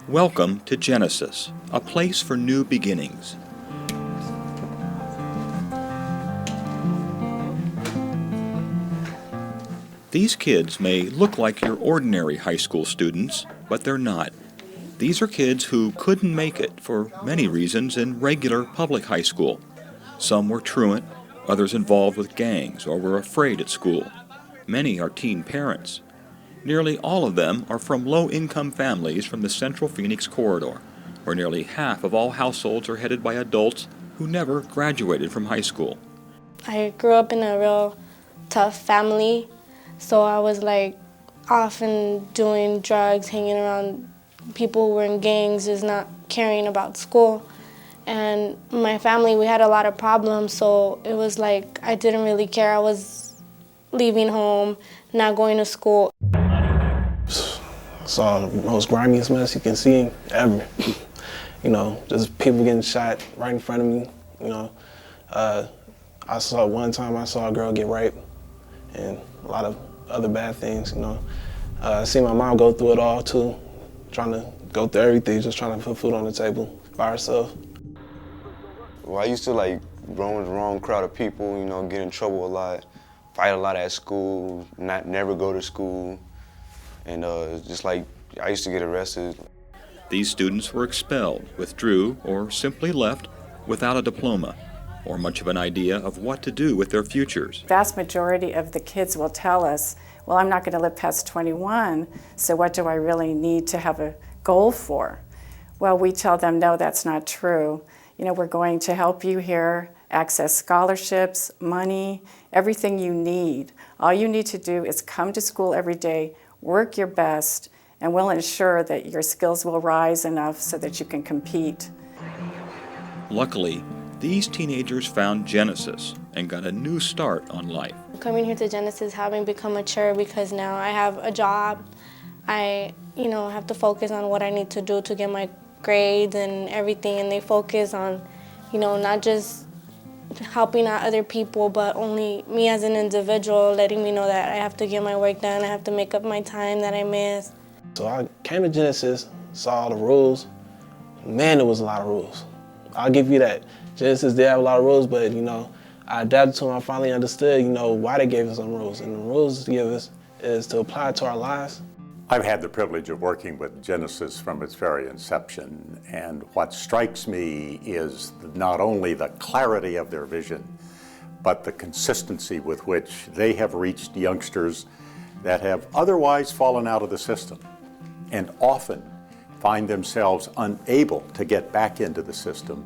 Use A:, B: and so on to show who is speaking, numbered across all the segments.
A: Welcome to Genesis, a place for new beginnings. These kids may look like your ordinary high school students, but they're not. These are kids who couldn't make it for many reasons in regular public high school. Some were truant, others involved with gangs or were afraid at school. Many are teen parents. Nearly all of them are from low-income families from the Central Phoenix corridor, where nearly half of all households are headed by adults who never graduated from high school.
B: I grew up in a real tough family, so I was often doing drugs, hanging around people who were in gangs, just not caring about school. And my family, we had a lot of problems, so it was I didn't really care. I was leaving home, not going to school.
C: Saw the most grimiest mess you can see ever. Just people getting shot right in front of me. I saw a girl get raped and a lot of other bad things. I seen my mom go through it all too, trying to go through everything, just trying to put food on the table by herself.
D: Well, I used to roam with the wrong crowd of people, get in trouble a lot, fight a lot at school, never go to school. And I used to get arrested.
A: These students were expelled, withdrew, or simply left without a diploma or much of an idea of what to do with their futures.
E: The vast majority of the kids will tell us, well, I'm not going to live past 21, so what do I really need to have a goal for? Well, we tell them, no, that's not true. We're going to help you here access scholarships, money, everything you need. All you need to do is come to school every day, work your best, and we'll ensure that your skills will rise enough so that you can compete.
A: Luckily, these teenagers found Genesis and got a new start on life.
B: Coming here to Genesis, having become mature because now I have a job. I, have to focus on what I need to do to get my grades and everything, and they focus on, not just helping out other people, but only me as an individual, letting me know that I have to get my work done, I have to make up my time that I missed.
C: So I came to Genesis, saw all the rules. Man, there was a lot of rules. I'll give you that. Genesis did have a lot of rules, but I adapted to them. I finally understood, why they gave us some rules. And the rules to give us is to apply it to our lives.
F: I've had the privilege of working with Genesis from its very inception, and what strikes me is not only the clarity of their vision, but the consistency with which they have reached youngsters that have otherwise fallen out of the system and often find themselves unable to get back into the system,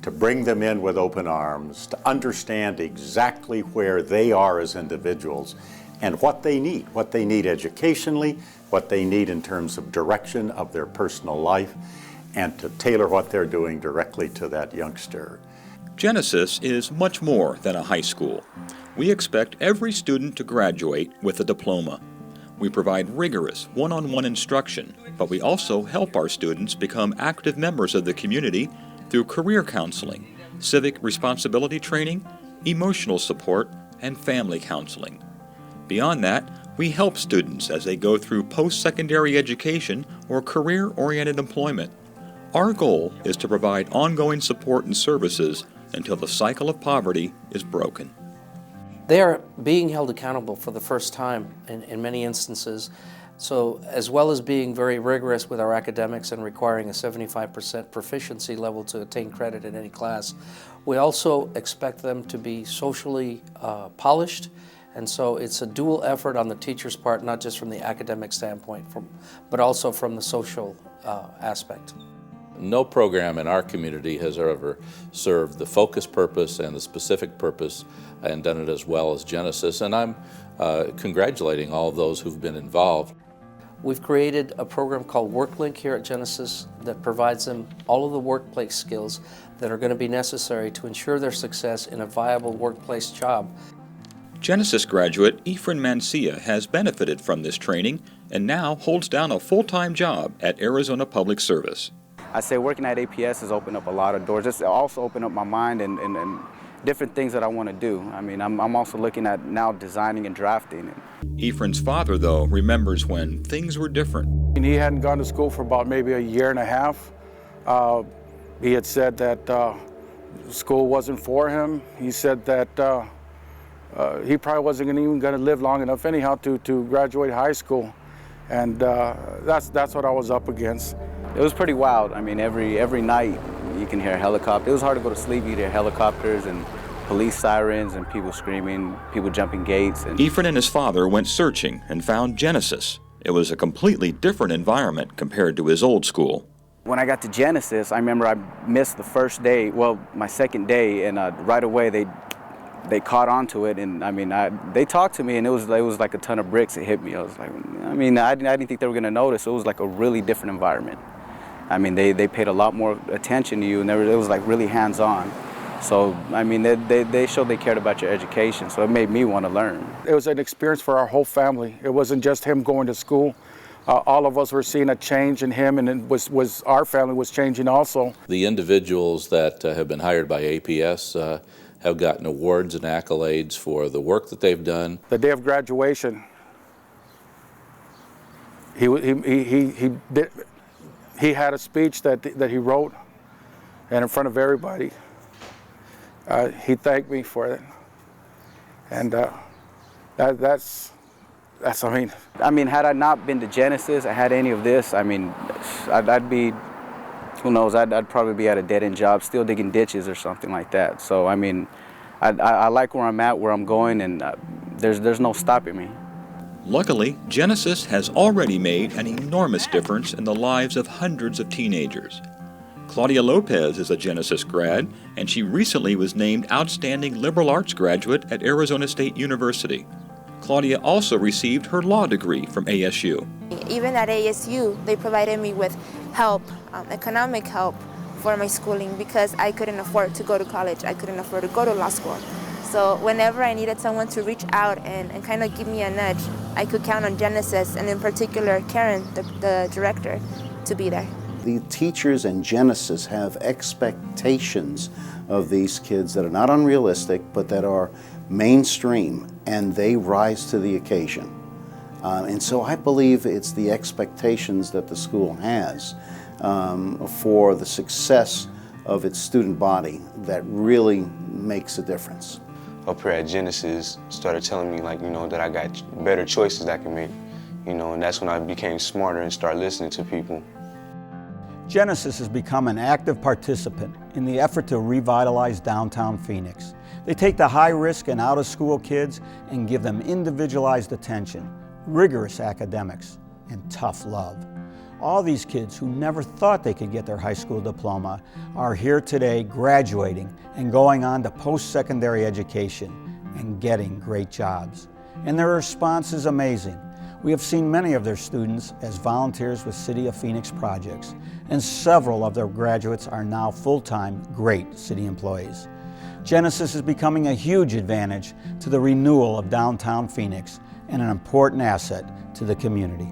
F: to bring them in with open arms, to understand exactly where they are as individuals and what they need educationally, what they need in terms of direction of their personal life, and to tailor what they're doing directly to that youngster.
A: Genesis is much more than a high school. We expect every student to graduate with a diploma. We provide rigorous one-on-one instruction, but we also help our students become active members of the community through career counseling, civic responsibility training, emotional support, and family counseling. Beyond that, we help students as they go through post-secondary education or career-oriented employment. Our goal is to provide ongoing support and services until the cycle of poverty is broken.
G: They are being held accountable for the first time in many instances. So as well as being very rigorous with our academics and requiring a 75% proficiency level to attain credit in any class, we also expect them to be socially polished. And so it's a dual effort on the teacher's part, not just from the academic standpoint, but also from the social aspect.
H: No program in our community has ever served the focus purpose and the specific purpose and done it as well as Genesis, and I'm congratulating all of those who've been involved.
G: We've created a program called WorkLink here at Genesis that provides them all of the workplace skills that are going to be necessary to ensure their success in a viable workplace job.
A: Genesis graduate Ephraim Mancia has benefited from this training and now holds down a full-time job at Arizona Public Service.
I: I say working at APS has opened up a lot of doors. It's also opened up my mind and different things that I want to do. I mean, I'm also looking at now designing and drafting.
A: Ephraim's father, though, remembers when things were different.
J: He hadn't gone to school for about maybe a year and a half. He had said that school wasn't for him. He said that he probably wasn't even going to live long enough anyhow to graduate high school. And that's what I was up against.
I: It was pretty wild. I mean, every night you can hear a helicopter. It was hard to go to sleep. You'd hear helicopters and police sirens and people screaming, people jumping gates.
A: Ephraim and his father went searching and found Genesis. It was a completely different environment compared to his old school.
I: When I got to Genesis, I remember I missed the first day, well, my second day, and right away they caught on to it, and I mean, they talked to me, and it was like a ton of bricks. It hit me. I was like, I mean, I didn't think they were going to notice. It was like a really different environment. I mean, they paid a lot more attention to you, and it was like really hands-on. So, I mean, they showed they cared about your education, so it made me want to learn.
J: It was an experience for our whole family. It wasn't just him going to school. All of us were seeing a change in him, and it our family was changing also.
H: The individuals that have been hired by APS have gotten awards and accolades for the work that they've done.
J: The day of graduation, he had a speech that he wrote, and in front of everybody, he thanked me for it, and that's
I: I mean, had I not been to Genesis, I had any of this, I mean, I'd be, who knows, I'd probably be at a dead-end job, still digging ditches or something like that. So, I mean, I like where I'm at, where I'm going, and there's no stopping me.
A: Luckily, Genesis has already made an enormous difference in the lives of hundreds of teenagers. Claudia Lopez is a Genesis grad, and she recently was named Outstanding Liberal Arts Graduate at Arizona State University. Claudia also received her law degree from ASU.
K: Even at ASU, they provided me with help, economic help for my schooling because I couldn't afford to go to college. I couldn't afford to go to law school. So whenever I needed someone to reach out and kind of give me a nudge, I could count on Genesis, and in particular Karen, the director, to be there.
L: The teachers in Genesis have expectations of these kids that are not unrealistic, but that are mainstream, and they rise to the occasion. And so I believe it's the expectations that the school has for the success of its student body that really makes a difference.
D: Up here at Genesis started telling me, like, you know, that I got better choices I can make, you know, and that's when I became smarter and started listening to people.
M: Genesis has become an active participant in the effort to revitalize downtown Phoenix. They take the high-risk and out-of-school kids and give them individualized attention, rigorous academics, and tough love. All these kids who never thought they could get their high school diploma are here today graduating and going on to post-secondary education and getting great jobs. And their response is amazing. We have seen many of their students as volunteers with City of Phoenix projects, and several of their graduates are now full-time, great city employees. Genesis is becoming a huge advantage to the renewal of downtown Phoenix and an important asset to the community.